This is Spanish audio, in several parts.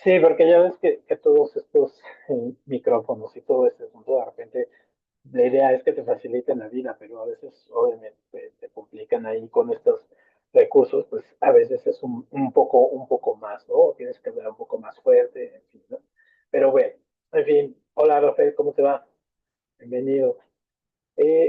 Sí, porque ya ves que todos estos micrófonos y todo este asunto, de repente, la idea es que te faciliten la vida, pero a veces, obviamente, te complican ahí con estos recursos, pues a veces es un poco más, ¿no? Tienes que hablar un poco más fuerte, en fin, ¿no? Pero bueno, en fin, hola Rafael, ¿cómo te va? Bienvenido.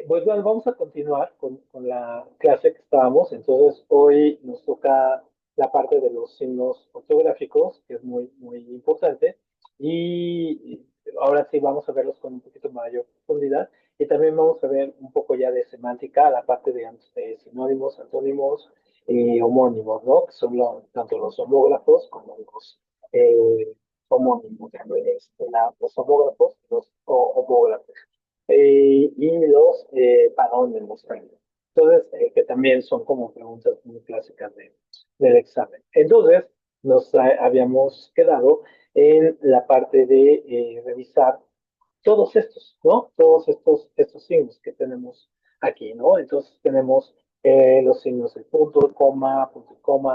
Pues bueno, vamos a continuar con la clase que estábamos. Entonces, hoy nos toca la parte de los signos ortográficos, que es muy importante. Y ahora sí vamos a verlos con un poquito mayor profundidad. Y también vamos a ver un poco ya de semántica, la parte de sinónimos, antónimos, homónimos, ¿no? Que son tanto los homógrafos como los homónimos. Los homógrafos, los homógrafos y los parónimos también. Entonces, que también son como preguntas muy clásicas del examen. Entonces, habíamos quedado en la parte de revisar todos estos, ¿no? Todos estos signos que tenemos aquí, ¿no? Entonces tenemos los signos de punto, coma,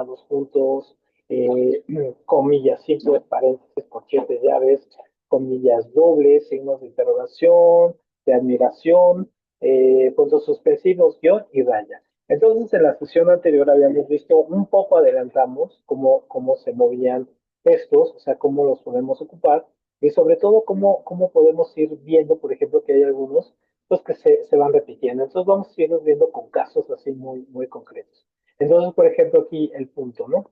dos puntos, eh, comillas simples, paréntesis, corchetes, llaves, comillas dobles, signos de interrogación, de admiración, puntos suspensivos, guión y raya. Entonces, en la sesión anterior habíamos visto un poco, adelantamos cómo se movían estos, o sea, cómo los podemos ocupar, y sobre todo cómo podemos ir viendo, por ejemplo, que hay algunos pues, que se van repitiendo. Entonces, vamos a irlos viendo con casos así muy concretos. Entonces, por ejemplo, aquí el punto, ¿no?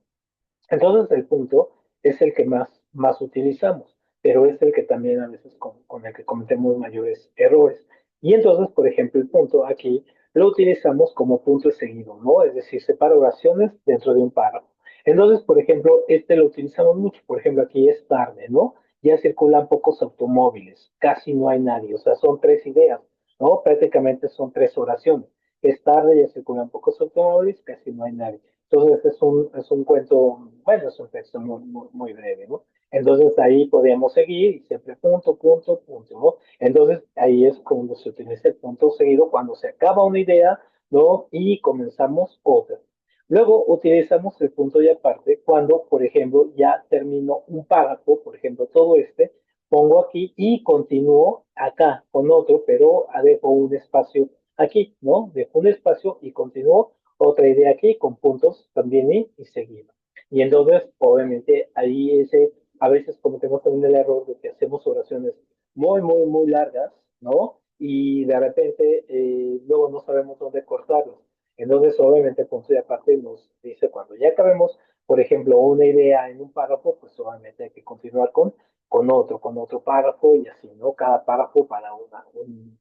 Entonces el punto es el que más utilizamos, pero es el que también a veces con el que cometemos mayores errores. Y entonces, por ejemplo, el punto aquí lo utilizamos como punto seguido, ¿no? Es decir, separa oraciones dentro de un párrafo. Entonces, por ejemplo, este lo utilizamos mucho. Por ejemplo, aquí es tarde, ¿no? Ya circulan pocos automóviles, casi no hay nadie. O sea, son tres ideas, ¿no? Prácticamente son tres oraciones. Es tarde, ya circulan pocos automóviles, casi no hay nadie. Entonces es un cuento, bueno, es un texto muy breve, ¿no? Entonces ahí podemos seguir y siempre punto, ¿no? Entonces ahí es cuando se utiliza el punto seguido, cuando se acaba una idea, ¿no? Y comenzamos otra. Luego utilizamos el punto y aparte cuando, por ejemplo, ya termino un párrafo, por ejemplo, todo este, pongo aquí y continúo acá con otro, pero dejo un espacio aquí, ¿no? Dejo un espacio y continúo otra idea aquí con puntos también y seguido. Y entonces, obviamente, ahí a veces cometemos también el error de que hacemos oraciones muy largas, ¿no? Y de repente luego no sabemos dónde cortarlas. Entonces, obviamente, punto y aparte nos dice cuando ya acabemos, por ejemplo, una idea en un párrafo, pues obviamente hay que continuar con otro párrafo y así, ¿no? Cada párrafo para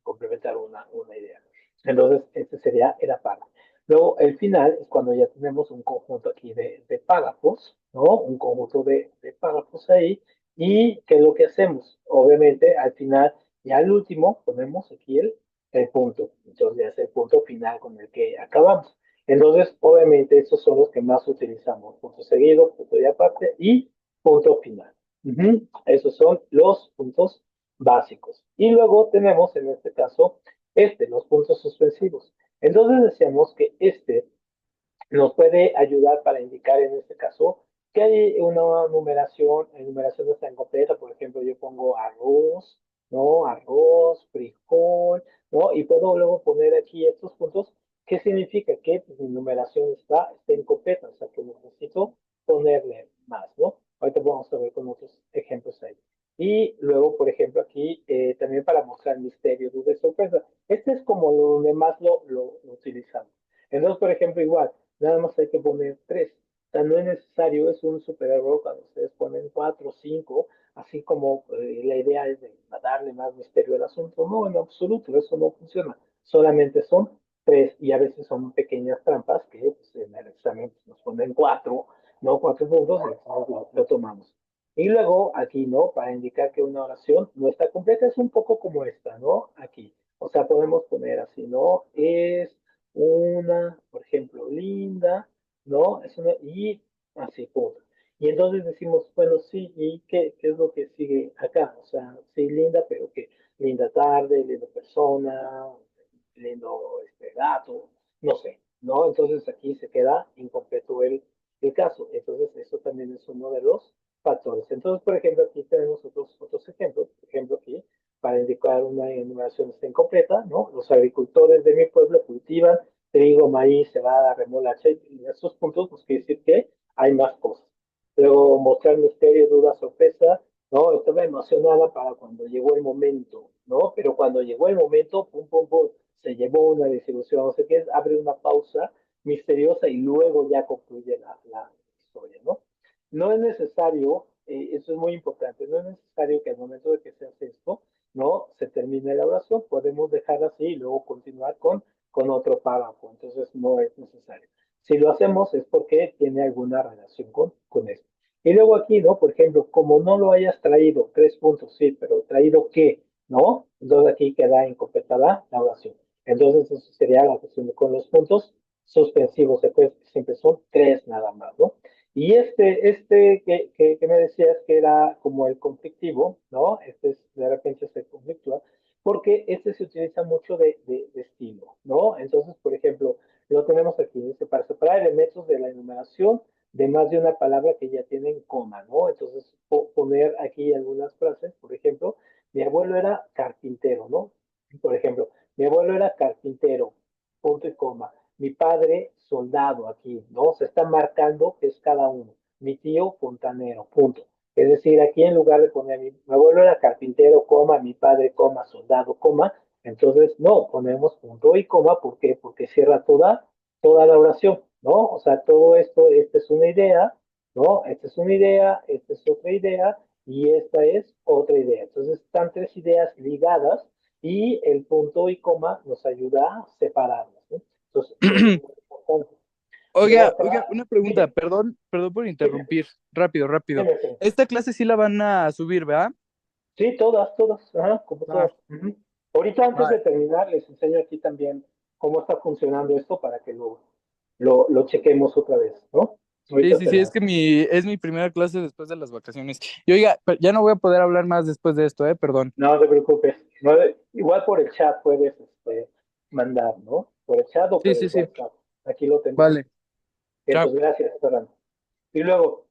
complementar una idea. Entonces, este sería el aparte. Luego, el final es cuando ya tenemos un conjunto aquí de párrafos, ¿no? Un conjunto de párrafos ahí. ¿Y qué es lo que hacemos? Obviamente, al final, ya al último, ponemos aquí el punto. Entonces, ya es el punto final con el que acabamos. Entonces, obviamente, estos son los que más utilizamos. Punto seguido, punto y aparte y punto final. Esos son los puntos básicos. Y luego tenemos, en este caso, los puntos suspensivos. Entonces decíamos que nos puede ayudar para indicar en este caso que hay una numeración no está incompleta, por ejemplo, yo pongo arroz, ¿no? Arroz, frijol, ¿no? Y puedo luego poner aquí estos puntos, ¿qué significa? Que pues, mi numeración está incompleta, o sea que necesito ponerle más, ¿no? Ahorita vamos a ver con otros ejemplos ahí. Y luego, por ejemplo, aquí también para mostrar misterio, duda y sorpresa. Este es como lo donde más lo utilizamos. Entonces, por ejemplo, igual, nada más hay que poner tres. O sea, no es necesario, es un super error cuando ustedes ponen cuatro o cinco, así como la idea es de darle más misterio al asunto. No, en absoluto, eso no funciona. Solamente son tres y a veces son pequeñas trampas que pues, en el examen pues, nos ponen cuatro, no cuatro puntos, y entonces lo tomamos. Y luego aquí, ¿no? Para indicar que una oración no está completa, es un poco como esta, ¿no? Aquí. O sea, podemos poner así, ¿no? Es una, por ejemplo, linda, ¿no? Y así, punto. Y entonces decimos, bueno, sí, ¿y qué es lo que sigue acá? O sea, sí, linda, pero que linda tarde, linda persona, lindo gato, no sé, ¿no? Entonces aquí se queda incompleto el caso. Entonces, eso también es uno de los factores. Entonces, por ejemplo, aquí tenemos otros ejemplos. Por ejemplo, aquí, para indicar una enumeración está incompleta, ¿no? Los agricultores de mi pueblo cultivan trigo, maíz, cebada, remolacha, y en estos puntos, pues quiere decir que hay más cosas. Luego, mostrar misterio, duda, sorpresa, ¿no? Estaba emocionada para cuando llegó el momento, ¿no? Pero cuando llegó el momento, pum, pum, pum, se llevó una desilusión, no sé qué, abre una pausa misteriosa y luego ya concluye la historia, ¿no? No es necesario, eso es muy importante, no es necesario que al momento de que se hace esto, no se termine la oración, podemos dejar así y luego continuar con otro párrafo, entonces no es necesario. Si lo hacemos es porque tiene alguna relación con esto. Y luego aquí, ¿no? Por ejemplo, como no lo hayas traído, 3 puntos, sí, pero traído qué, ¿no? Entonces aquí queda incompletada la oración. Entonces eso sería la cuestión con los puntos suspensivos, después siempre son 3 nada más, ¿no? Y que me decías que era como el conflictivo, ¿no? Este es, de repente es el conflictual, porque este se utiliza mucho de estilo, ¿no? Entonces, por ejemplo, lo tenemos aquí, dice, para separar elementos de la enumeración de más de una palabra que ya tienen coma, ¿no? Entonces, poner aquí algunas frases, por ejemplo, mi abuelo era carpintero, ¿no? Por ejemplo, mi abuelo era carpintero, punto y coma. Mi padre, soldado aquí, ¿no? Se está marcando que es cada uno. Mi tío, fontanero, punto. Es decir, aquí en lugar de poner mi abuelo era carpintero, coma, mi padre, coma, soldado, coma, entonces no, ponemos punto y coma, ¿por qué? Porque cierra toda la oración, ¿no? O sea, todo esto, esta es una idea, ¿no? Esta es una idea, esta es otra idea y esta es otra idea. Entonces están 3 ideas ligadas y el punto y coma nos ayuda a separarlas, ¿no? Entonces, eso es muy importante. Oiga, Otra, una pregunta, dime, perdón por dime, interrumpir. Rápido, rápido. dime. Esta clase sí la van a subir, ¿verdad? Sí, todas, ajá, como Va, todas. Ujú. Ahorita antes va. de terminar, les enseño aquí también cómo está funcionando esto para que lo chequemos otra vez, ¿no? Sí, Ahorita sí, te sí, es la... que es mi primera clase después de las vacaciones. Y oiga, ya no voy a poder hablar más después de esto, perdón. No te preocupes. No, igual por el chat puedes mandar, ¿no? Por el chat o Sí, por sí, el sí. WhatsApp. Aquí lo tenemos. Vale. Bien, Chao. pues gracias, Fernando. Y luego,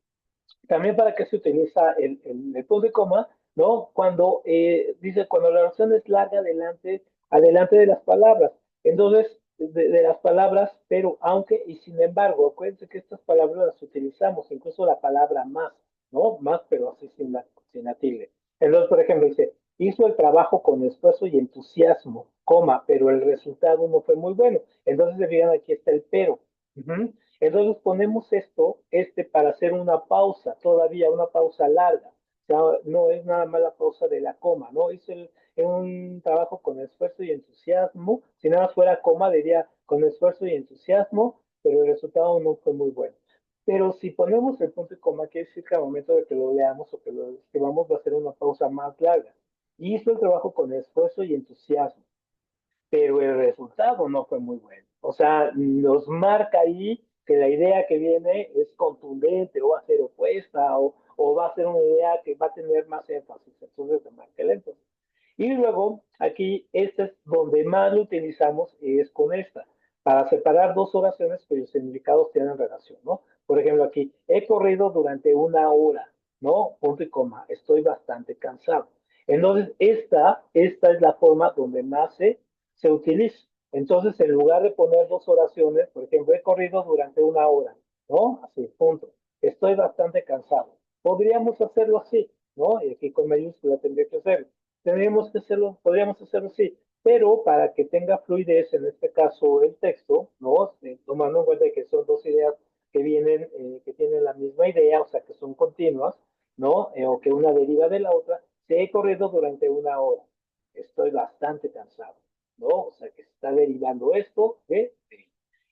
también para qué se utiliza el punto y coma, ¿no? Cuando dice, cuando la oración es larga adelante de las palabras. Entonces, de las palabras, pero aunque y sin embargo, acuérdense que estas palabras las utilizamos, incluso la palabra más, ¿no? Más, pero así sin la tilde. Entonces, por ejemplo, dice, hizo el trabajo con esfuerzo y entusiasmo, coma, pero el resultado no fue muy bueno. Entonces, se fijan, aquí está el pero. Uh-huh. Entonces ponemos para hacer una pausa, todavía una pausa larga. O sea, no es nada más la pausa de la coma, ¿no? Un trabajo con esfuerzo y entusiasmo. Si nada más fuera coma, diría con esfuerzo y entusiasmo, pero el resultado no fue muy bueno. Pero si ponemos el punto y coma, quiere decir que al momento de que lo leamos o que lo escribamos va a ser una pausa más larga. Y hizo el trabajo con esfuerzo y entusiasmo, pero el resultado no fue muy bueno. O sea, nos marca ahí que la idea que viene es contundente o va a ser opuesta o va a ser una idea que va a tener más énfasis. Entonces se marca el énfasis. Y luego, aquí, este es donde más lo utilizamos, es con esta, para separar dos oraciones cuyos significados tienen relación, ¿no? Por ejemplo, aquí, he corrido durante una hora, ¿no? Punto y coma, estoy bastante cansado. Entonces, esta es la forma donde más se utiliza. Entonces, en lugar de poner dos oraciones, por ejemplo, he corrido durante una hora, ¿no? Así, punto. Estoy bastante cansado. Podríamos hacerlo así, ¿no? Y aquí con mayúscula tendría que hacerlo. Podríamos hacerlo así, pero para que tenga fluidez, en este caso el texto, ¿no? Tomando en cuenta que son dos ideas que tienen la misma idea, o sea, que son continuas, ¿no? O que una deriva de la otra, se he corrido durante una hora. Estoy bastante cansado, ¿no? O sea, que se está derivando esto de.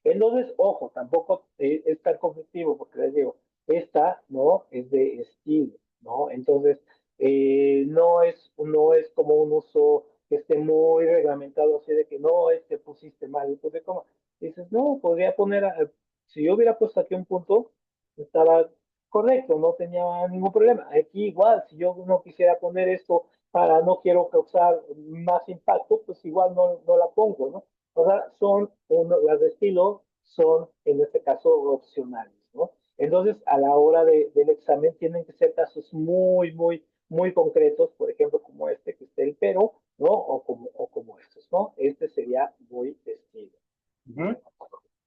Entonces, ojo, tampoco es tan conflictivo, porque les digo, esta, ¿no? Es de estilo, ¿no? Entonces, no es como un uso que esté muy reglamentado, así de que no, es que pusiste mal, entonces, ¿cómo? Dices, no, podría poner, si yo hubiera puesto aquí un punto, estaba correcto, no tenía ningún problema. Aquí igual, si yo no quisiera poner esto para no quiero causar más impacto, pues igual no la pongo, ¿no? O sea, las de estilo son, en este caso, opcionales, ¿no? Entonces, a la hora del examen tienen que ser casos muy, muy, muy concretos, por ejemplo, como este, que esté el pero, ¿no? O como estos, ¿no? Este sería muy vestido. Ujú.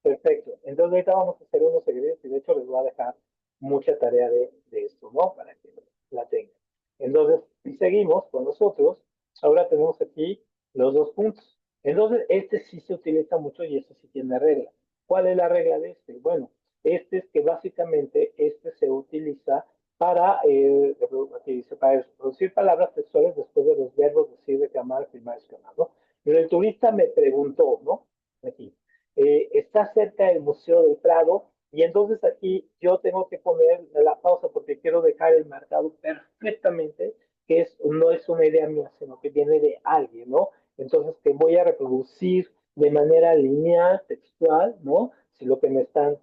Perfecto. Entonces, ahorita vamos a hacer unos ejercicios y de hecho les voy a dejar mucha tarea de esto, ¿no? Para que la tengan. Entonces, y seguimos con nosotros. Ahora tenemos aquí los dos puntos. Entonces, este sí se utiliza mucho y este sí tiene regla. ¿Cuál es la regla de este? Bueno, este es que básicamente este se utiliza para, aquí dice, para producir palabras textuales después de los verbos decir, reclamar, afirmar, exclamar, ¿no? Pero el turista me preguntó, ¿no? Aquí, está cerca del Museo del Prado y entonces aquí yo tengo que poner la pausa porque quiero dejar el marcado perfectamente que no es una idea mía, sino que viene de alguien, ¿no? Entonces que voy a reproducir de manera lineal, textual, ¿no? Si lo que me están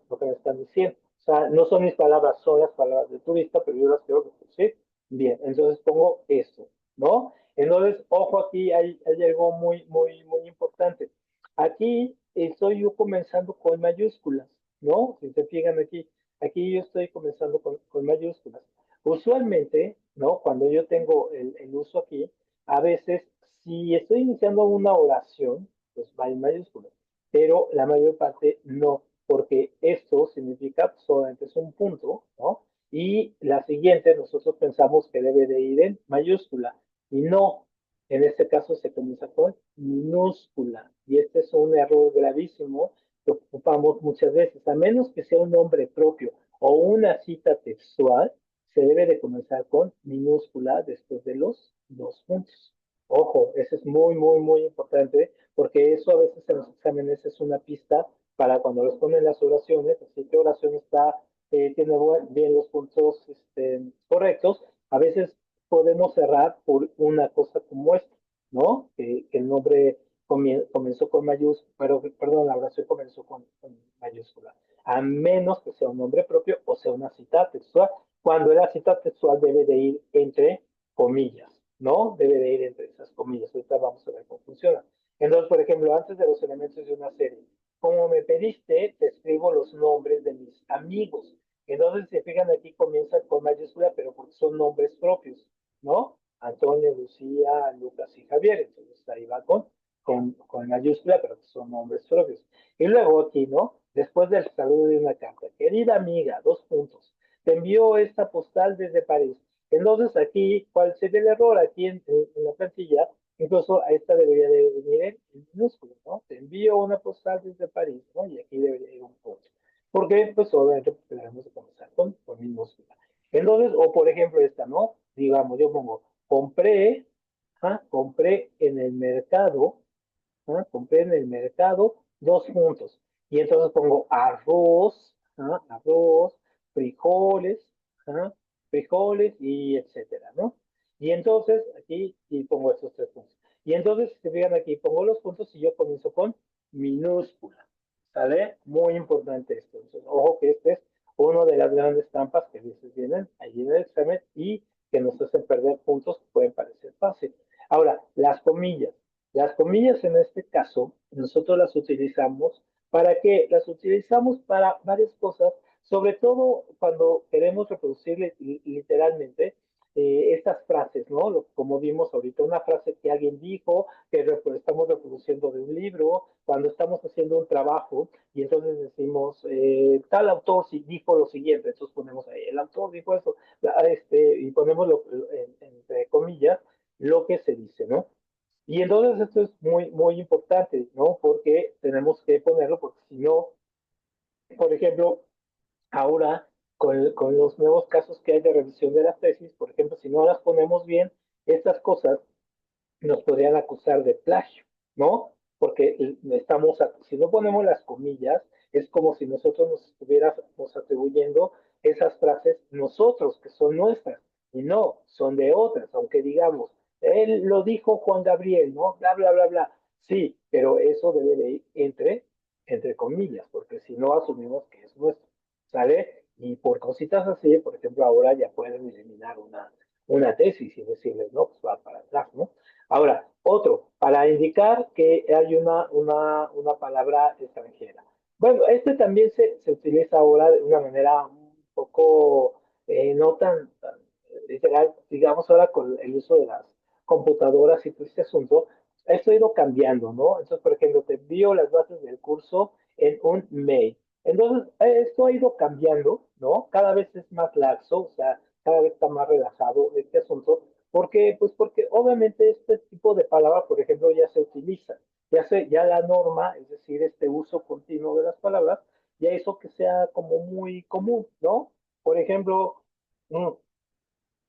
diciendo. O sea, no son mis palabras, son las palabras del turista, pero yo las quiero reproducir. Bien, entonces pongo esto, ¿no? Entonces, ojo, aquí hay algo muy, muy, muy importante. Aquí estoy yo comenzando con mayúsculas, ¿no? Si se fijan aquí, aquí yo estoy comenzando con mayúsculas. Usualmente, ¿no? Cuando yo tengo el uso aquí, a veces, si estoy iniciando una oración, pues va en mayúsculas, pero la mayor parte no, porque esto significa solamente es un punto, ¿no? Y la siguiente nosotros pensamos que debe de ir en mayúscula, y no, en este caso se comienza con minúscula. Y este es un error gravísimo que ocupamos muchas veces. A menos que sea un nombre propio o una cita textual, se debe de comenzar con minúscula después de los dos puntos. Ojo, eso es muy, muy, muy importante porque eso a veces en los exámenes es una pista para cuando les ponen las oraciones, así que oración está, tiene bien los puntos correctos, a veces podemos cerrar por una cosa como esta, ¿no? Que el nombre comenzó con mayúscula, pero perdón, la oración comenzó con mayúscula, a menos que sea un nombre propio o sea una cita textual, cuando la cita textual debe de ir entre comillas, ¿no? Debe de ir entre esas comillas. Ahorita vamos a ver cómo funciona. Entonces, por ejemplo, antes de los elementos de una serie, como me pediste, te escribo los nombres de mis amigos. Entonces, si se fijan aquí, comienza con mayúscula, pero porque son nombres propios, ¿no? Antonio, Lucía, Lucas y Javier. Entonces, ahí va con mayúscula, pero que son nombres propios. Y luego aquí, ¿no? Después del saludo de una carta. Querida amiga, dos puntos. Te envío esta postal desde París. Entonces, aquí, ¿cuál sería el error? Aquí en la plantilla, incluso a esta debería de venir en minúsculo, ¿no? Te envío una postal desde París, ¿no? Y aquí debería ir un punto. Porque, pues, obviamente, pues, debemos de comenzar con minúscula. Entonces, o por ejemplo esta, ¿no? Digamos, yo pongo, compré en el mercado, compré en el mercado dos puntos. Y entonces pongo arroz, arroz, frijoles, ¿ah? frijoles y etcétera, ¿no? Y entonces aquí y pongo estos tres puntos. Y entonces, si se fijan aquí, pongo los puntos y yo comienzo con minúscula. ¿Sale? Muy importante esto. Entonces, ojo que este es uno de las grandes trampas que a veces vienen allí en el examen y que nos hacen perder puntos que pueden parecer fácil. Ahora, las comillas. Las comillas en este caso, nosotros las utilizamos ¿para qué? Las utilizamos para varias cosas, sobre todo cuando queremos reproducir literalmente estas frases, ¿no? Como vimos ahorita, una frase que alguien dijo, que estamos reproduciendo de un libro, cuando estamos haciendo un trabajo y entonces decimos, tal autor sí dijo lo siguiente, entonces ponemos ahí, el autor dijo eso, y ponemos entre comillas lo que se dice, ¿no? Y entonces esto es muy, muy importante, ¿no? Porque tenemos que ponerlo, porque si no, por ejemplo, ahora con los nuevos casos que hay de revisión de las tesis, por ejemplo, si no las ponemos bien, estas cosas nos podrían acusar de plagio, ¿no? Porque si no ponemos las comillas, es como si nosotros nos estuviéramos atribuyendo esas frases nosotros, que son nuestras, y no, son de otras, aunque digamos, él lo dijo Juan Gabriel, ¿no? Bla, bla, bla, bla. Sí, pero eso debe de ir entre comillas, porque si no asumimos que es nuestro, ¿sale? Y por cositas así, por ejemplo, ahora ya pueden eliminar una tesis y decirles, no, pues va para atrás, ¿no? Ahora, otro, para indicar que hay una palabra extranjera. Bueno, este también se utiliza ahora de una manera poco no tan literal, digamos ahora con el uso de las computadoras y todo este asunto, esto ha ido cambiando, ¿no? Entonces, por ejemplo, te envío las bases del curso en un mail. Entonces, esto ha ido cambiando, ¿no? Cada vez es más laxo, o sea, cada vez está más relajado este asunto. ¿Por qué? Pues porque obviamente este tipo de palabras, por ejemplo, ya se utiliza. Ya la norma, es decir, este uso continuo de las palabras, ya hizo que sea como muy común, ¿no? Por ejemplo, mm,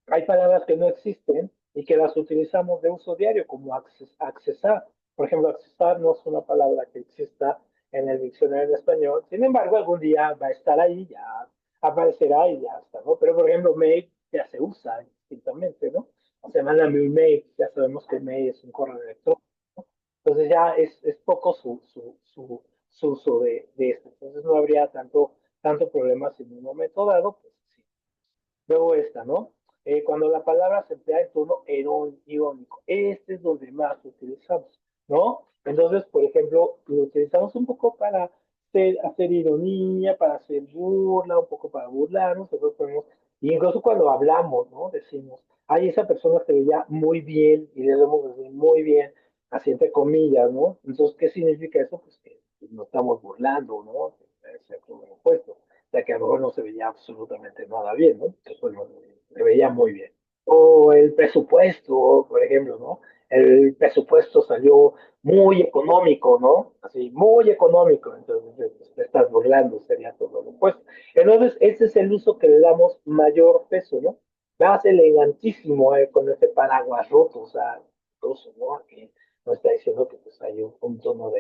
hay palabras que no existen y que las utilizamos de uso diario, como accesar. Por ejemplo, accesar no es una palabra que exista en el diccionario en español. Sin embargo, algún día va a estar ahí, ya aparecerá y ya está, ¿no? Pero, por ejemplo, mail ya se usa distintamente, ¿no? O sea, mándame un mail, ya sabemos que mail es un correo electrónico. Entonces ya es poco su uso de esto. Entonces no habría tanto problema si en un momento dado, pues sí. Luego esta, ¿no? Cuando la palabra se emplea en tono irónico, este es donde más lo utilizamos, ¿no? Entonces, por ejemplo, lo utilizamos un poco para hacer ironía, para hacer burla, un poco para burlarnos, nosotros ponemos, y incluso cuando hablamos, ¿no? Decimos, ay, esa persona se veía muy bien, y le debemos decir muy bien, así entre comillas, ¿no? Entonces, ¿qué significa eso? Pues que nos estamos burlando, ¿no? Es lo opuesto, o sea que a lo mejor no se veía absolutamente nada bien, ¿no? Entonces, bueno, se veía muy bien. O el presupuesto, por ejemplo, ¿no? El presupuesto salió muy económico, ¿no? Así, muy económico. Entonces, te estás burlando, sería todo lo opuesto. Entonces, ese es el uso que le damos mayor peso, ¿no? Más elegantísimo con ese paraguas roto, o sea, roto, ¿no? Aquí nos está diciendo que pues, hay un tono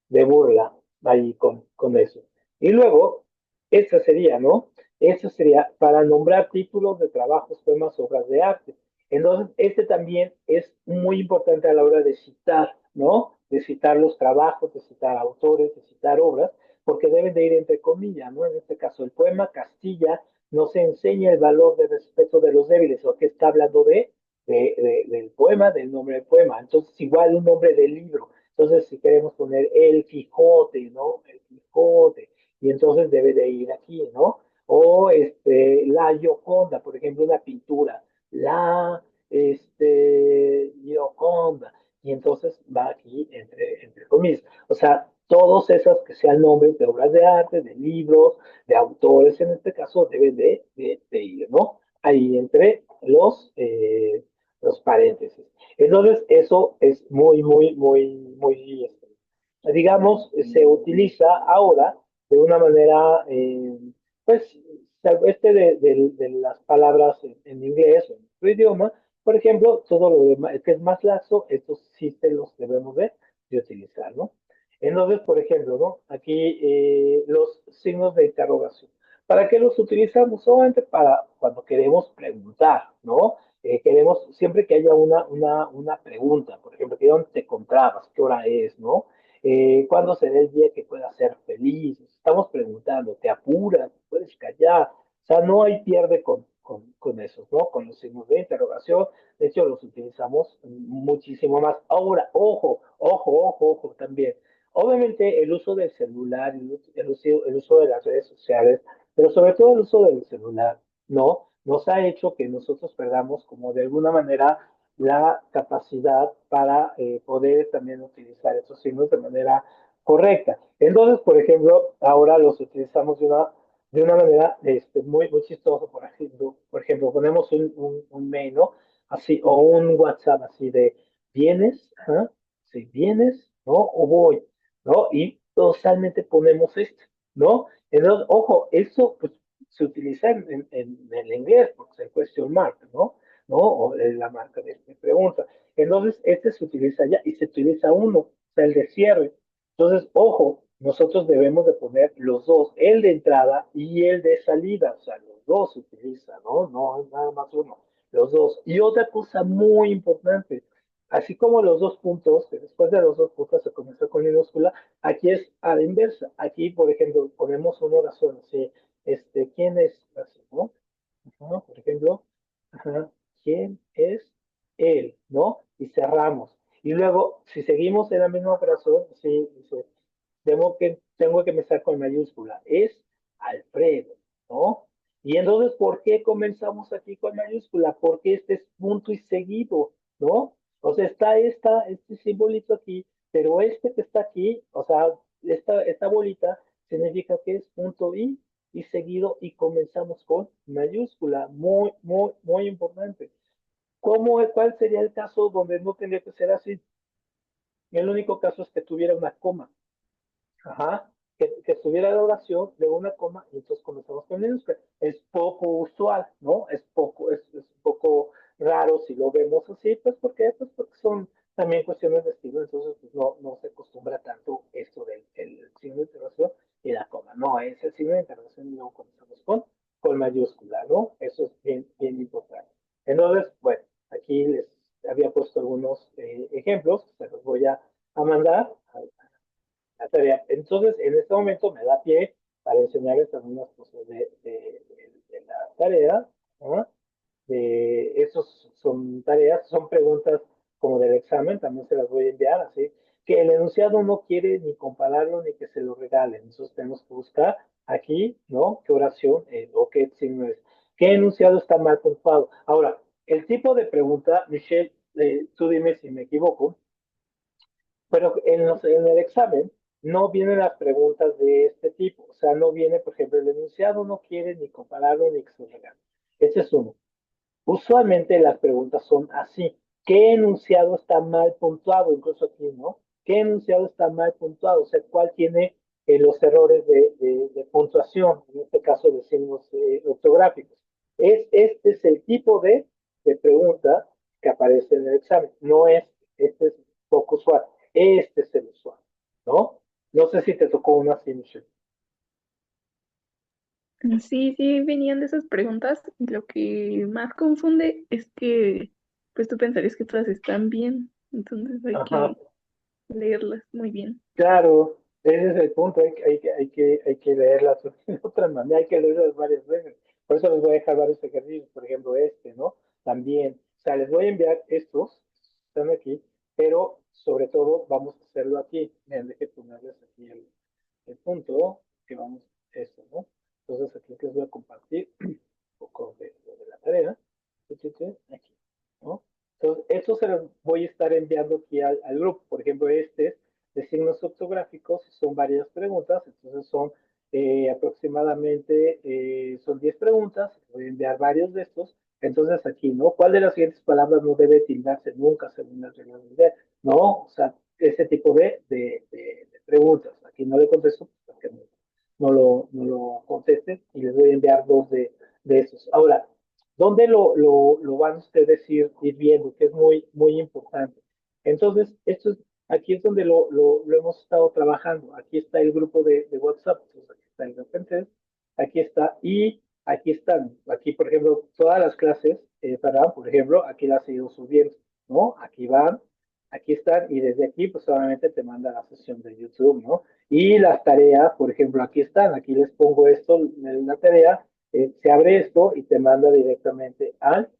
de burla ahí con eso. Y luego, esa sería, ¿no? Eso sería para nombrar títulos de trabajos, poemas, obras de arte. Entonces, este también es muy importante a la hora de citar, ¿no? De citar los trabajos, de citar autores, de citar obras, porque deben de ir entre comillas, ¿no? En este caso, el poema Castilla nos enseña el valor de respeto de los débiles, o que está hablando del poema, del nombre del poema. Entonces, igual un nombre del libro. Entonces, si queremos poner El Quijote, ¿no? El Quijote, y entonces debe de ir aquí, ¿no? O la Gioconda, por ejemplo, una pintura, la Gioconda, y entonces va aquí entre comillas. O sea, todos esos que sean nombres de obras de arte, de libros, de autores en este caso, deben de ir, ¿no? Ahí entre los paréntesis. Entonces, eso es muy, digamos, se utiliza ahora de una manera, pues, de las palabras en inglés o en otro idioma, por ejemplo, todo lo demás, que es más lazo, estos sí se los debemos de utilizar, ¿no? Entonces, por ejemplo, ¿no? Aquí los signos de interrogación. ¿Para qué los utilizamos? Solamente para cuando queremos preguntar, ¿no? Queremos siempre que haya una pregunta, por ejemplo, que dónde te encontrabas, qué hora es, ¿no? ¿Cuándo será el día que pueda ser feliz? Estamos preguntando, ¿te apuras? ¿Puedes callar? O sea, no hay pierde con eso, ¿no? Con los signos de interrogación, de hecho los utilizamos muchísimo más. Ahora, ojo también. Obviamente el uso del celular, el uso de las redes sociales, pero sobre todo el uso del celular, ¿no? Nos ha hecho que nosotros perdamos como de alguna manera la capacidad para poder también utilizar esos signos de manera correcta. Entonces, por ejemplo, ahora los utilizamos de una manera muy chistosa. Por ejemplo, ponemos un mail, ¿no? Así, o un WhatsApp así de, ¿vienes? ¿Ah? Sí, ¿vienes? ¿No? O voy, ¿no? Y totalmente ponemos esto, ¿no? Entonces, ojo, eso pues, se utiliza en el inglés, porque es el question mark, ¿no? O la marca de pregunta. Entonces, este se utiliza ya y se utiliza uno, o sea, el de cierre. Entonces, ojo, nosotros debemos de poner los dos, el de entrada y el de salida, o sea, los dos se utilizan, ¿no? No nada más uno, los dos. Y otra cosa muy importante, así como los dos puntos, que después de los dos puntos se comienza con minúscula, aquí es a la inversa. Aquí, por ejemplo, ponemos una oración así, ¿quién es? Así, ¿no? Ajá, por ejemplo, ajá, ¿quién es él? ¿No? Y cerramos. Y luego, si seguimos en la misma oración, sí, dice, tengo que empezar con mayúscula. Es Alfredo, ¿no? Y entonces, ¿por qué comenzamos aquí con mayúscula? Porque este es punto y seguido, ¿no? O sea, está este simbolito aquí, pero este que está aquí, o sea, esta bolita significa que es punto y seguido y comenzamos con mayúscula. Muy, muy, muy importante. ¿Cuál sería el caso donde no tendría que ser así? El único caso es que tuviera una coma. Ajá, que estuviera la oración de una coma y entonces comenzamos con minúscula. Es poco usual, ¿no? Es un poco raro si lo vemos así, pues ¿por qué? Pues porque son también cuestiones de estilo, entonces pues, no se acostumbra tanto esto del el signo de interrogación y la coma. No, es el signo de interrogación y luego comenzamos con mayúscula, ¿no? Eso es bien, bien importante. Entonces, bueno, aquí les había puesto algunos ejemplos, se los voy a mandar la tarea. Entonces, en este momento me da pie para enseñarles algunas cosas de la tarea, ¿no? Esos son tareas, son preguntas como del examen, también se las voy a enviar, así que el enunciado no quiere ni compararlo ni que se lo regalen, entonces tenemos que buscar aquí, ¿no? ¿Qué oración o qué signo es? ¿Qué enunciado está mal puntuado? Ahora, el tipo de pregunta, Michelle, tú dime si me equivoco, pero en el examen no vienen las preguntas de este tipo. O sea, no viene, por ejemplo, el enunciado no quiere ni compararlo ni que se regale. Ese es uno. Usualmente las preguntas son así. ¿Qué enunciado está mal puntuado? Incluso aquí, ¿no? ¿Qué enunciado está mal puntuado? O sea, ¿cuál tiene los errores de puntuación? En este caso, de signos ortográficos. Este es el tipo de pregunta que aparece en el examen. No es, este es poco usual. Este es el usual, ¿no? No sé si te tocó una así, Michelle. Sí, sí, venían de esas preguntas. Y lo que más confunde es que, pues tú pensarías que todas están bien, entonces hay Ajá. que leerlas muy bien. Claro, ese es el punto, hay que leerlas de otra manera, hay que leerlas varias veces. Por eso les voy a dejar varios ejercicios, por ejemplo, este, ¿no? También, o sea, les voy a enviar estos, están aquí, pero sobre todo vamos a hacerlo aquí. Miren, deje ponerles aquí el punto que vamos a esto, ¿no? Entonces aquí les voy a compartir un poco de la tarea. Aquí, ¿no? Entonces, esto se los voy a estar enviando aquí al grupo. Por ejemplo, este es de signos ortográficos, son varias preguntas, entonces son aproximadamente, son 10 preguntas, voy a enviar varios de estos. Entonces aquí, ¿no? ¿Cuál de las siguientes palabras no debe tildarse nunca según las reglas del inglés? No, o sea, ese tipo de preguntas. Aquí no le contesto porque no lo contesten y les voy a enviar dos de esos. Ahora, ¿dónde lo van ustedes ir viendo? Que es muy, muy importante. Entonces, aquí es donde lo hemos estado trabajando. Aquí está el grupo de WhatsApp. Entonces, aquí está el Repentes, aquí está, y aquí están. Aquí, por ejemplo, todas las clases, por ejemplo, aquí las he ido subiendo, ¿no? Aquí van, aquí están, y desde aquí, pues solamente te manda la sesión de YouTube, ¿no? Y las tareas, por ejemplo, aquí están. Aquí les pongo esto en la tarea, se abre esto y te manda directamente al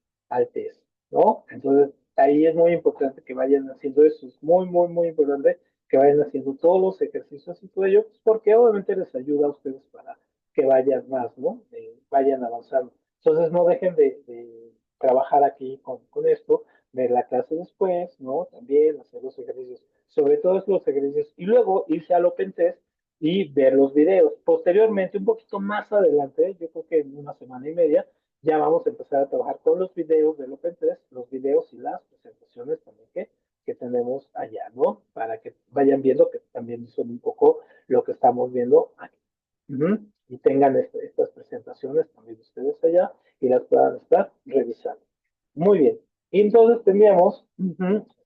test, ¿no? Entonces, ahí es muy importante que vayan haciendo eso, es muy, muy, muy importante que vayan haciendo todos los ejercicios y todo ello, pues porque obviamente les ayuda a ustedes para que vayan más, ¿no? Vayan avanzando. Entonces, no dejen de trabajar aquí con esto, ver la clase después, ¿no? También hacer los ejercicios, sobre todo los ejercicios, y luego irse al Open Test y ver los videos. Posteriormente, un poquito más adelante, yo creo que en una semana y media, ya vamos a empezar a trabajar con los videos del Open 3, los videos y las presentaciones también que tenemos allá, ¿no? Para que vayan viendo que también son un poco lo que estamos viendo aquí. Y tengan estas presentaciones también ustedes allá y las puedan estar revisando. Muy bien. Y entonces teníamos,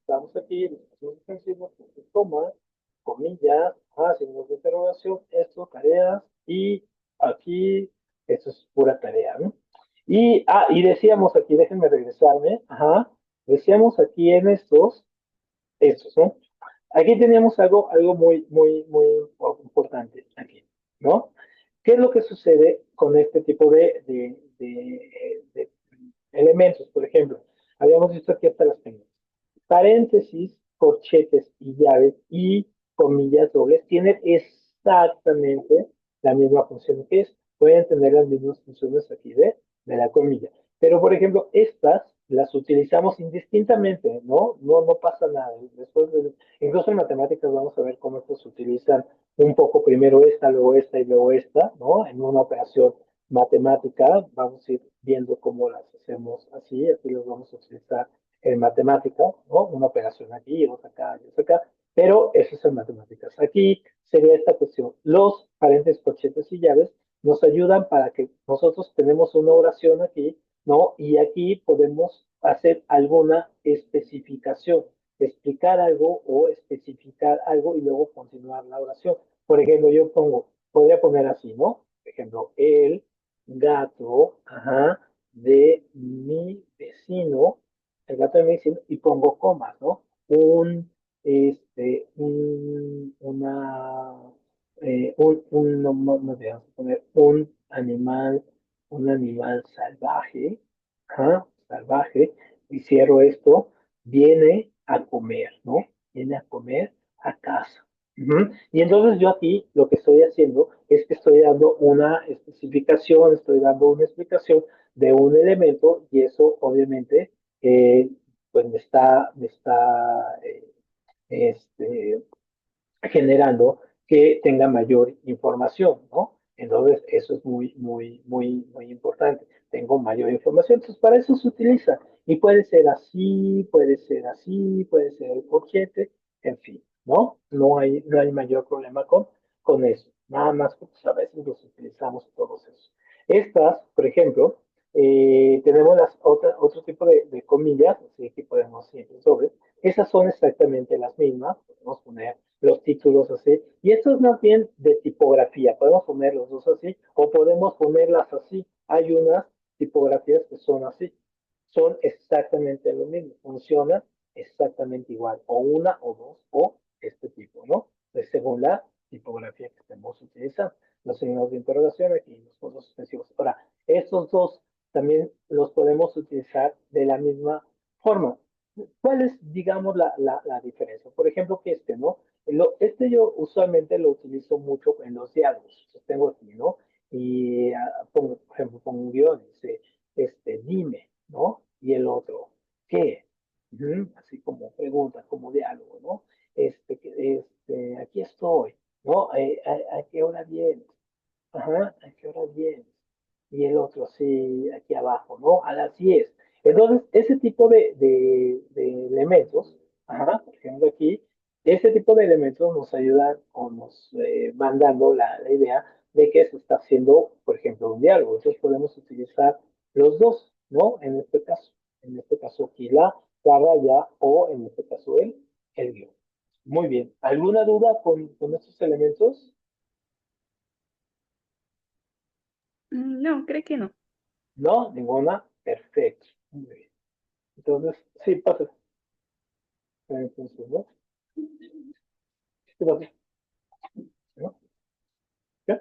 estamos aquí, coma, comillas, signos de interrogación, esto, tareas, y aquí, esto es pura tarea, ¿no? Y decíamos aquí, déjenme regresarme, decíamos aquí en estos, ¿no? Aquí teníamos algo muy, muy, muy importante aquí, ¿no? ¿Qué es lo que sucede con este tipo de elementos? Por ejemplo, habíamos visto aquí hasta las tengo. Paréntesis, corchetes y llaves y comillas dobles tienen exactamente la misma función que es. pueden tener las mismas funciones aquí de la comilla. Pero, por ejemplo, estas las utilizamos indistintamente, ¿no? No pasa nada. Después, incluso en matemáticas vamos a ver cómo estas se utilizan un poco primero esta y luego esta, ¿no? En una operación matemática, vamos a ir viendo cómo las hacemos así, así los vamos a utilizar en matemática, ¿no? Una operación aquí, otra acá, y otra acá, pero eso es en matemáticas. Aquí sería esta cuestión. Los paréntesis, corchetes y llaves nos ayudan para que nosotros tenemos una oración aquí, ¿no? Y aquí podemos hacer alguna especificación, explicar algo o especificar algo y luego continuar la oración. Por ejemplo, podría poner así, ¿no? Por ejemplo, el gato, ajá, de mi vecino, el gato de mi vecino, y pongo comas, ¿no? Una, no debemos poner un animal salvaje, ajá, salvaje, y cierro esto, viene a comer, ¿no? Viene a comer a casa. Ujú. Y entonces yo aquí lo que estoy haciendo es que estoy dando una especificación, estoy dando una explicación de un elemento y eso obviamente pues me está este, generando que tenga mayor información, ¿no? Entonces, eso es muy importante. Tengo mayor información, entonces para eso se utiliza. Y puede ser así, puede ser así, puede ser el corchete, en fin, ¿no? No hay mayor problema con eso. Nada más que pues, a veces los utilizamos todos esos. Estas, por ejemplo, tenemos otro tipo de comillas, así que podemos siempre sobre. Esas son exactamente las mismas. Podemos poner los títulos así. Y esto es más bien de tipografía. Podemos poner los dos así o podemos ponerlas así. Hay unas tipografías que son así. Son exactamente lo mismo. Funcionan exactamente igual. O una o dos o este tipo, ¿no? Pues según la tipografía que estemos utilizando. Los signos de interrogación aquí, los puntos suspensivos. Ahora, estos dos también los podemos utilizar de la misma forma. ¿Cuál es, digamos, la diferencia? Por ejemplo, que ¿no? Este yo usualmente lo utilizo mucho en los diálogos. Los tengo aquí, ¿no? Y por ejemplo, pongo un guión, dice, dime, ¿no? Y el otro, ¿qué? Ujú. Así como pregunta, como diálogo, ¿no? Aquí estoy, ¿no? ¿A qué hora vienes? Ajá, ¿a qué hora vienes? Y el otro, sí, aquí abajo, ¿no? A las 10. Entonces, ese tipo de elementos, ajá, por ejemplo aquí, ese tipo de elementos nos ayudan o nos van dando la idea de que se está haciendo, por ejemplo, un diálogo. Entonces podemos utilizar los dos, ¿no? En este caso aquí la raya o en este caso el guión. Muy bien. ¿Alguna duda con estos elementos? No, creo que no. No, ninguna. Perfecto. Muy bien. Entonces, sí, pasa. Entonces, ¿no? ¿Qué pasa? ¿No? ¿Qué?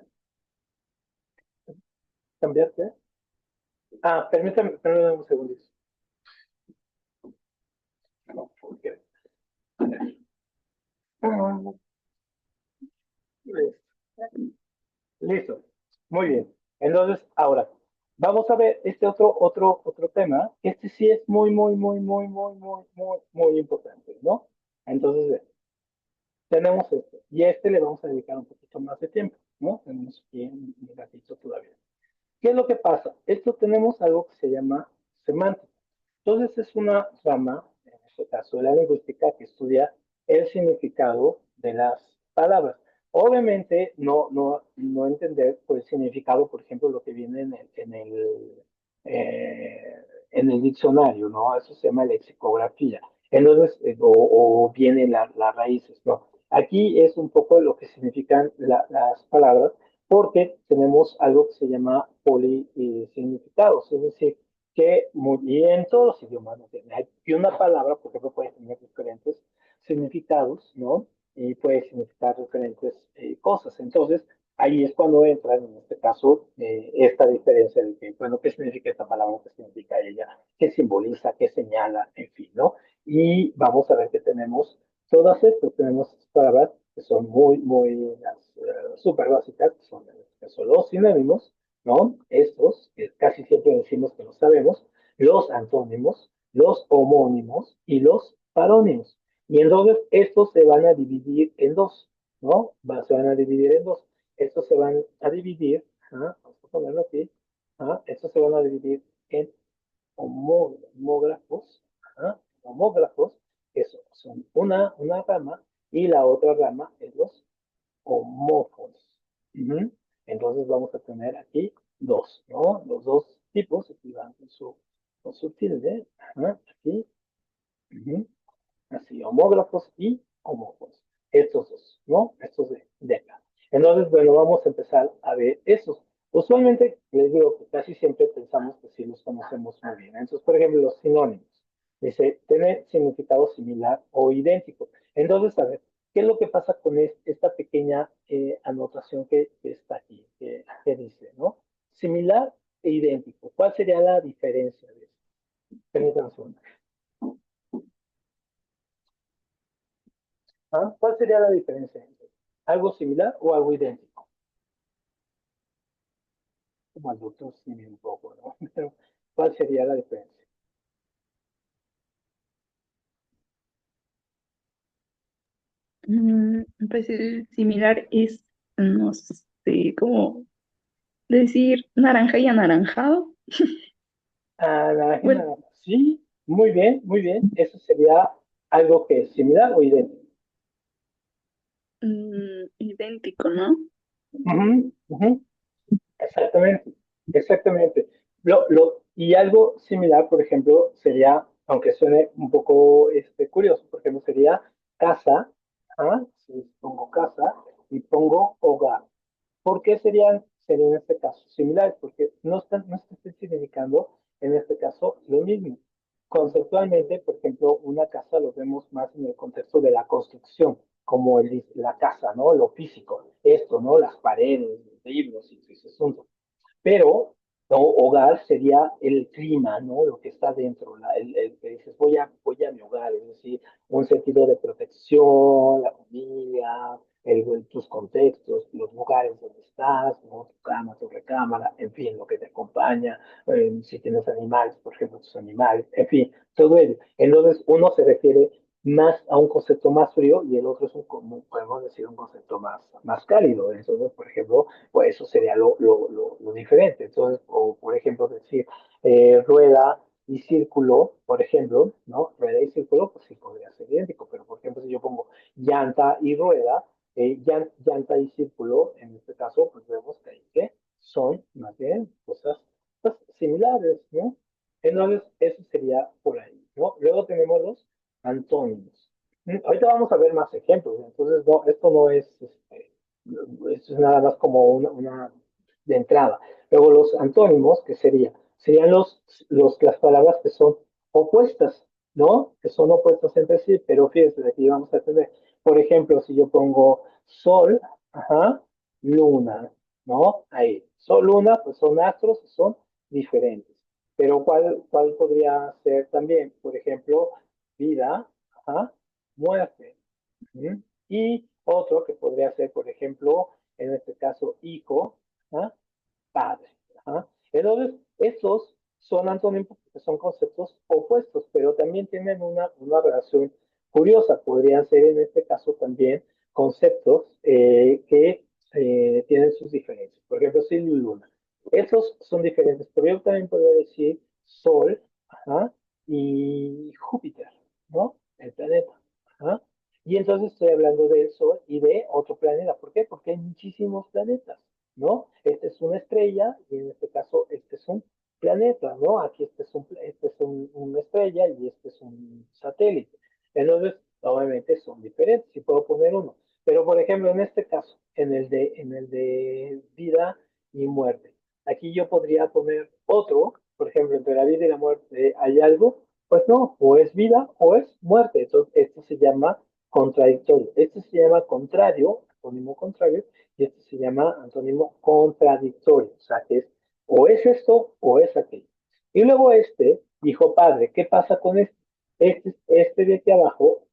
¿Cambiaste? Ah, permítame un segundito. No, porque... Ah, listo. Listo. Muy bien. Entonces, ahora, vamos a ver este otro tema. Este sí es muy importante, ¿no? Entonces, tenemos este. Y a este le vamos a dedicar un poquito más de tiempo, ¿no? Tenemos aquí un ratito todavía. ¿Qué es lo que pasa? Esto tenemos algo que se llama semántica. Entonces es una rama, en este caso de la lingüística, que estudia el significado de las palabras. Obviamente no entender por el significado, por ejemplo, lo que viene en el diccionario, ¿no? Eso se llama lexicografía. Entonces, o vienen las raíces, ¿no? Aquí es un poco lo que significan las palabras porque tenemos algo que se llama polisignificados, es decir, que y en todos los idiomas, ¿no? Hay una palabra, por ejemplo, puede tener diferentes significados, ¿no? Y puede significar diferentes cosas. Entonces, ahí es cuando entra, en este caso, esta diferencia de que, bueno, ¿qué significa esta palabra? ¿Qué significa ella? ¿Qué simboliza? ¿Qué señala? En fin, ¿no? Y vamos a ver que tenemos todas estas, tenemos palabras que son muy súper básicas, que son, en este caso, los sinónimos, ¿no? Estos, que casi siempre decimos que lo sabemos, los antónimos, los homónimos y los parónimos. Y entonces estos se van a dividir en dos, ¿no? Se van a dividir en dos. Estos se van a dividir, vamos a ponerlo aquí, estos se van a dividir en homógrafos, homógrafos, que son una rama, y la otra rama es los homófonos. Ujú. Entonces vamos a tener aquí dos, ¿no? Los dos tipos, aquí van con su tilde, aquí, ujú, así, homógrafos y homófonos. Estos dos, ¿no? Estos de acá. Entonces, bueno, vamos a empezar a ver esos. Usualmente, les digo que casi siempre pensamos que sí los conocemos muy bien. Entonces, por ejemplo, los sinónimos. Dice, tiene significado similar o idéntico. Entonces, a ver, ¿qué es lo que pasa con esta pequeña anotación que está aquí? Que dice, ¿no? Similar e idéntico. ¿Cuál sería la diferencia de esto? Permítanme un segundo. ¿Cuál sería la diferencia entre algo similar o algo idéntico? Como el doctor sí un poco, ¿no? Pero, ¿cuál sería la diferencia? Pues el similar es, no sé, como decir naranja y anaranjado. La Bueno, naranja. Sí, muy bien, muy bien. Eso sería algo que es similar o idéntico. idéntico, ¿no? Ujú, ujú. Exactamente, exactamente. Y algo similar, por ejemplo, sería, aunque suene un poco curioso, por ejemplo, sería casa, si pongo casa y pongo hogar. ¿Por qué serían en este caso similares? Porque no está especificando en este caso lo mismo. Conceptualmente, por ejemplo, una casa lo vemos más en el contexto de la construcción, como la casa, ¿no? Lo físico, esto, ¿no? Las paredes, los libros y ese asunto. Pero ¿no? Hogar sería el clima, ¿no? Lo que está dentro, el que dices, voy a mi hogar, es decir, un sentido de protección, la familia, tus contextos, los lugares donde estás, ¿no? Tu cama, tu recámara, en fin, lo que te acompaña, si tienes animales, por ejemplo, tus animales, en fin, todo ello. Entonces, uno se refiere más a un concepto más frío y el otro es como podemos decir, un concepto más cálido. Entonces, por ejemplo, pues eso sería lo diferente. Entonces, o por ejemplo, decir rueda y círculo, por ejemplo, ¿no? Rueda y círculo, pues sí podría ser idéntico, pero por ejemplo, si yo pongo llanta y rueda, llanta y círculo, en este caso, pues vemos que son más bien cosas pues, similares, ¿no? Entonces, eso sería por ahí, ¿no? Luego tenemos los antónimos. Ahorita vamos a ver más ejemplos, entonces no, esto no es, esto es nada más como una de entrada. Luego los antónimos, que serían las palabras que son opuestas, ¿no? Que son opuestas entre sí, pero fíjense, aquí vamos a tener, por ejemplo, si yo pongo sol, luna, ¿no? Ahí, sol, luna, pues son astros, son diferentes. Pero ¿cuál podría ser también? Por ejemplo, vida, muerte. ¿Mm? Y otro que podría ser, por ejemplo, en este caso, hijo, ¿ah? Padre. Entonces, estos son antónimos porque son conceptos opuestos, pero también tienen una relación curiosa. Podrían ser en este caso también conceptos que tienen sus diferencias. Por ejemplo, Sol y Luna. Esos son diferentes, pero yo también podría decir Sol, y Júpiter, ¿no? El planeta. Ajá. Y entonces estoy hablando del Sol y de otro planeta. ¿Por qué? Porque hay muchísimos planetas, ¿no? Esta es una estrella y en este caso este es un planeta, ¿no? Aquí una estrella y este es un satélite. Entonces, obviamente son diferentes, si puedo poner uno. Pero, por ejemplo, en este caso, en el de vida y muerte, aquí yo podría poner otro, por ejemplo, entre la vida y la muerte hay algo, pues no, o es vida o es muerte. Entonces, esto se llama contradictorio. Este se llama contrario, antónimo contrario, y este se llama antónimo contradictorio. O sea, que es o es esto o es aquello. Y luego hijo padre, ¿qué pasa con este? Este de aquí abajo,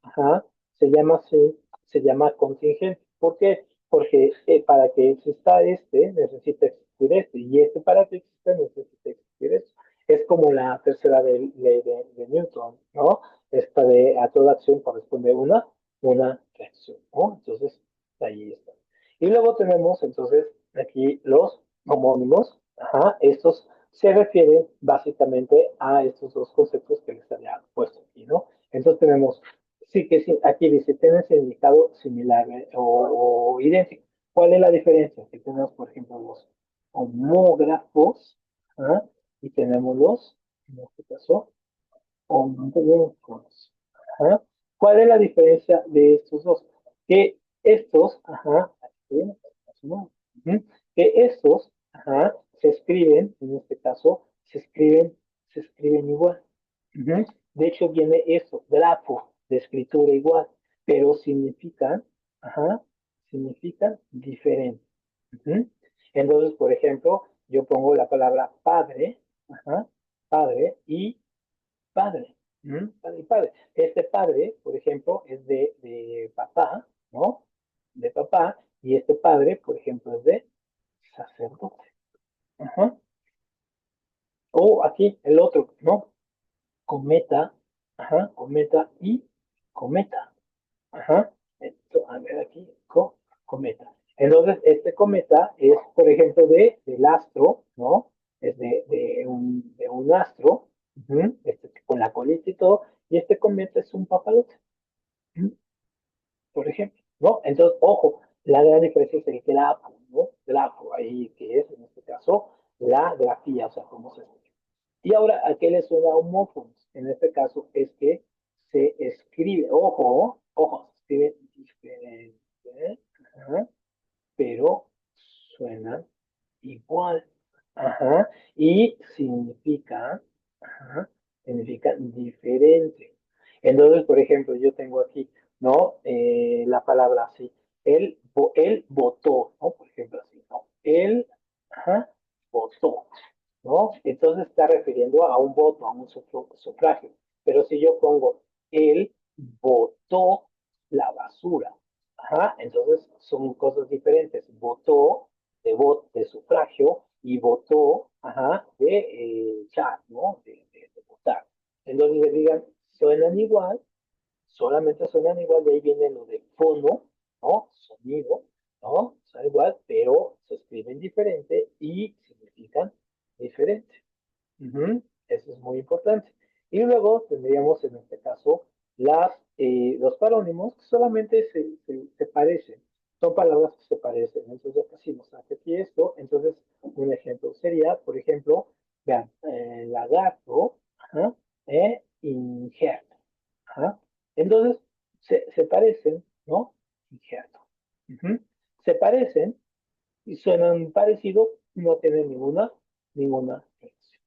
se llama así, se llama contingente. ¿Por qué? porque para que exista este, necesita existir este, y este para que exista necesita existir esto. Es como la tercera ley de Newton, ¿no? Esta de a toda acción corresponde una reacción, ¿no? Entonces, ahí está. Y luego tenemos, entonces, aquí los homónimos, ajá, estos se refieren básicamente a estos dos conceptos que les había puesto aquí, ¿no? Entonces tenemos, sí que sí, aquí dice, tienen significado similar o idéntico. ¿Cuál es la diferencia? Aquí tenemos, por ejemplo, los homógrafos, ¿ah? Y tenemos los, en este caso, homógrafos. ¿Ah? ¿Cuál es la diferencia de estos dos? Que estos, ajá, ¿no? Que estos, ajá, se escriben, en este caso, se escriben igual. Ujú. De hecho, viene eso, grafo, de escritura igual, pero significan, ajá, significan diferente. Ujú. Entonces, por ejemplo, yo pongo la palabra padre, ajá, padre y padre. Padre y padre. Este padre, por ejemplo, es de papá, ¿no? De papá, y este padre, por ejemplo, es de sacerdote. Ajá. O aquí el otro, ¿no? Cometa, ajá, cometa y cometa. Ajá. Esto, a ver aquí, cometa. Entonces, este cometa es, por ejemplo, del astro, ¿no? Es de un astro, con la colita y todo, y este cometa es un papalote, ujú, por ejemplo, ¿no? Entonces, ojo, la gran diferencia es el grafo, ¿no? Grafo, ahí que es, en este caso, la grafía, o sea, cómo se escribe. Y ahora, ¿a qué le suena homófonos? En este caso es que se escribe, ojo, se escribe diferente, ajá, pero suenan igual. Ajá, y ajá, significa diferente. Entonces, por ejemplo, yo tengo aquí, ¿no? La palabra así. Él votó, ¿no? Por ejemplo, así, ¿no? Él, ajá, votó, ¿no? Entonces está refiriendo a un voto, a un sufragio. Pero si yo pongo, él votó la basura, ajá, entonces son cosas diferentes. Votó de sufragio y votó, ajá, de chat, ¿no? De votar. Entonces le digan, suenan igual, solamente suenan igual, de ahí viene lo de fono, ¿no? Sonido, ¿no? Suena igual, pero se escriben diferente y significan diferente. Eso es muy importante. Y luego tendríamos en este caso los parónimos que solamente se parecen. Son palabras que se parecen. Entonces ya casi nos hace aquí esto. Entonces un ejemplo sería, por ejemplo, vean, lagarto, ajá, injerto. Ajá. Entonces se parecen, ¿no? Injerto. Ujú. Se parecen y suenan parecido, no tienen ninguna relación.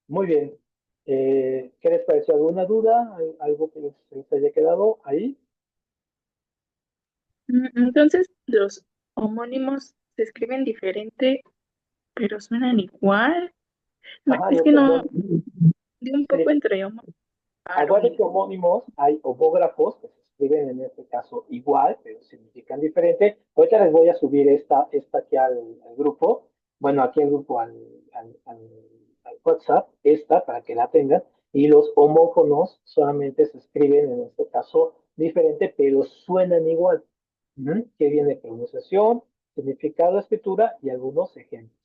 Muy bien. ¿Qué les pareció? ¿Alguna duda? ¿Algo que les haya quedado ahí? Entonces, los homónimos se escriben diferente, pero suenan igual. No, Ajá, es los que no, homónimos. de un poco Sí. entre Acuérdense que parónimos. homónimos, hay homógrafos que se escriben en este caso igual, pero significan diferente. Ahorita les voy a subir esta aquí al grupo, bueno, aquí al grupo, al WhatsApp, esta para que la tengan. Y los homófonos solamente se escriben en este caso diferente, pero suenan igual. Que viene pronunciación, significado, escritura y algunos ejemplos.